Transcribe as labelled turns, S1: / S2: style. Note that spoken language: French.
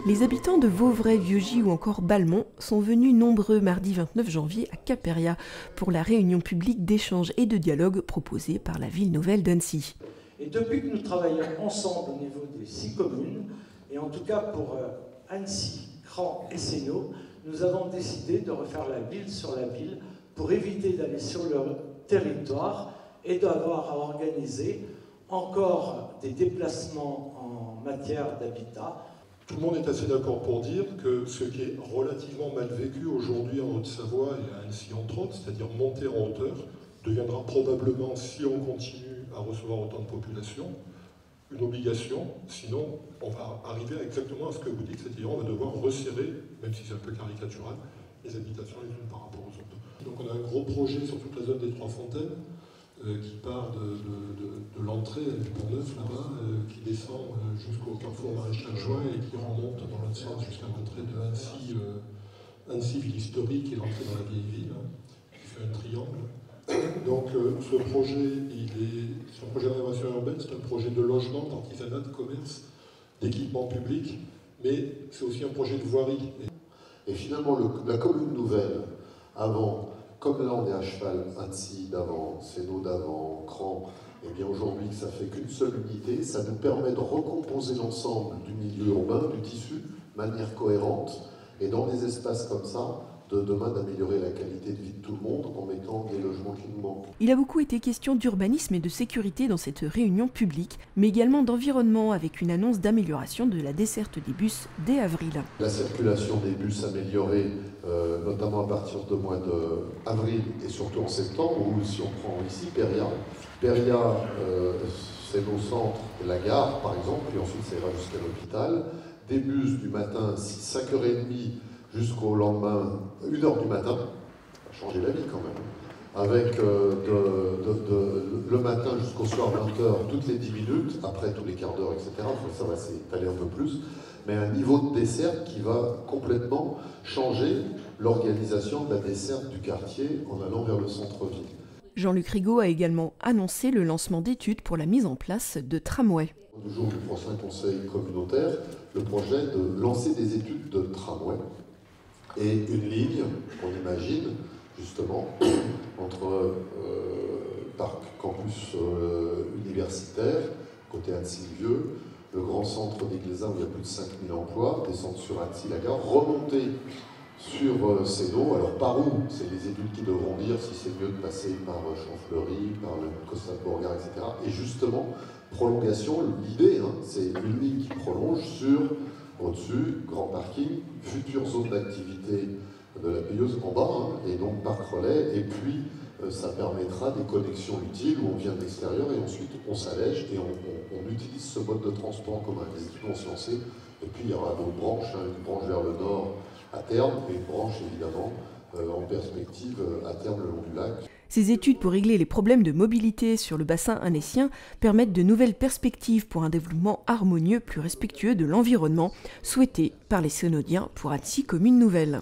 S1: Les habitants de Vauvray, Vieugy ou encore Balmont sont venus nombreux mardi 29 janvier à Caperia pour la réunion publique d'échange et de dialogue proposée par la ville nouvelle d'Annecy.
S2: Et depuis que nous travaillons ensemble au niveau des 6 communes, et en tout cas pour Annecy, Cran et Sénaux, nous avons décidé de refaire la ville sur la ville pour éviter d'aller sur le territoire et d'avoir à organiser encore des déplacements en matière d'habitat.
S3: Tout le monde est assez d'accord pour dire que ce qui est relativement mal vécu aujourd'hui en Haute-Savoie et à Annecy entre autres, c'est-à-dire monter en hauteur, deviendra probablement, si on continue à recevoir autant de population, une obligation. Sinon, on va arriver exactement à ce que vous dites, c'est-à-dire on va devoir resserrer, même si c'est un peu caricatural, les habitations les unes par rapport aux autres. Donc on a un gros projet sur toute la zone des Trois Fontaines, qui part de l'entrée du Pont-Neuf là-bas, qui descend jusqu'au carrefour Maréchal Juin et qui remonte dans l'autre sens jusqu'à l'entrée de Annecy, ville historique, et l'entrée dans la vieille ville, qui fait un triangle. Donc ce projet de rénovation urbaine, c'est un projet de logement, d'artisanat, de commerce, d'équipement public, mais c'est aussi un projet de voirie.
S4: Et finalement, la commune nouvelle, avant, comme là on est à cheval, Annecy d'avant, Sénaux d'avant, Cran, et bien aujourd'hui ça fait qu'une seule unité, ça nous permet de recomposer l'ensemble du milieu urbain, du tissu, de manière cohérente, et dans des espaces comme ça, de demain d'améliorer la qualité de vie de tout le monde en mettant des logements qui nous manquent.
S1: Il a beaucoup été question d'urbanisme et de sécurité dans cette réunion publique, mais également d'environnement avec une annonce d'amélioration de la desserte des bus dès avril.
S4: La circulation des bus améliorée, notamment à partir du mois d'avril et surtout en septembre, où si on prend ici Péria, c'est nos centres, la gare par exemple, puis ensuite ça ira jusqu'à l'hôpital, des bus du matin 5h30 jusqu'au lendemain 1h du matin, ça a changé la vie quand même, avec le matin jusqu'au soir 20h toutes les 10 minutes, après tous les quarts d'heure, etc. Ça va s'étaler un peu plus, mais un niveau de desserte qui va complètement changer l'organisation de la desserte du quartier en allant vers le centre-ville.
S1: Jean-Luc Rigaud a également annoncé le lancement d'études pour la mise en place de tramways.
S4: Le jour du prochain conseil communautaire, le projet de lancer des études de tramway et une ligne, on imagine, justement, entre parc campus universitaire, côté Annecy-le-Vieux, le grand centre d'Églezin où il y a plus de 5000 emplois, descendre sur Annecy-la-Gare, remonter sur Sénaux. Alors par où? C'est les études qui devront dire si c'est mieux de passer par Champfleury, par le Costa de Beauregard, etc. Et justement, prolongation, l'idée, c'est une ligne qui prolonge sur, au-dessus, grand parking, future zone d'activité de la payeuse en bas, et donc parc relais, et puis ça permettra des connexions utiles où on vient de l'extérieur et ensuite on s'allège et on utilise ce mode de transport en commun. Les études vont se lancer, et puis il y aura d'autres branches, une branche vers le nord à terme, et une branche évidemment en perspective à terme le long du lac.
S1: Ces études pour régler les problèmes de mobilité sur le bassin annécien permettent de nouvelles perspectives pour un développement harmonieux, plus respectueux de l'environnement, souhaité par les Sénaudiens pour Annecy Commune Nouvelle.